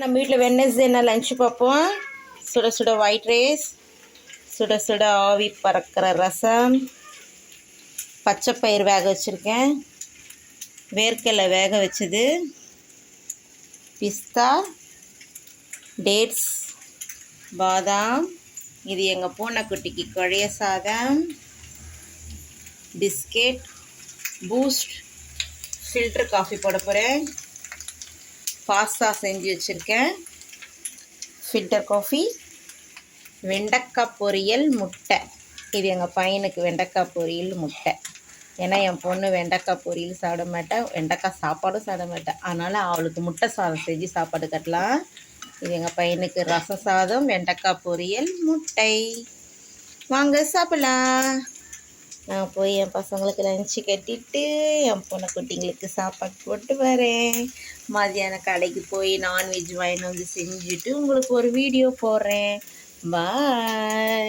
நம்ம வீட்டில் வெட்னஸ்டே என்ன லஞ்சு பார்ப்போம். சுட சுட ஒயிட் ரைஸ், சுட சுட ஆவி பறக்கிற ரசம், பச்சைப்பயிர் வேக வச்சுருக்கேன், வேர்க்கடலை வேக வச்சது, பிஸ்தா, டேட்ஸ், பாதாம், இது எங்கள் பூனைக்குட்டிக்கு குழைய சாதம், பிஸ்கெட், பூஸ்ட், ஃபில்டர் காஃபி போட போகிறேன், பாஸ்தா செஞ்சு வச்சுருக்கேன், ஃபில்டர் காஃபி, வெண்டைக்காய் பொரியல், முட்டை. இது எங்கள் பையனுக்கு வெண்டைக்காய் பொரியல் முட்டை. ஏன்னா என் பொண்ணு வெண்டைக்காய் பொரியல் சாப்பிட மாட்டேன், வெண்டைக்காய் சாப்பாடும் சாப்பிட மாட்டேன். அதனால் அவளுக்கு முட்டை சாதம் செஞ்சு சாப்பாடு கட்டலாம். இது எங்கள் பையனுக்கு ரசம் சாதம், வெண்டைக்காய் பொரியல், முட்டை. வாங்க சாப்பிடலாம். நான் போய் என் பசங்களுக்கு லஞ்சு கட்டிட்டு என் பொண்ணு குட்டிங்களுக்கு சாப்பாடு போட்டு வரேன். மதியானம் கடைக்கு போய் நான்வெஜ் வாங்கிட்டு வந்து செஞ்சுட்டு உங்களுக்கு ஒரு வீடியோ போடுறேன். பாய்.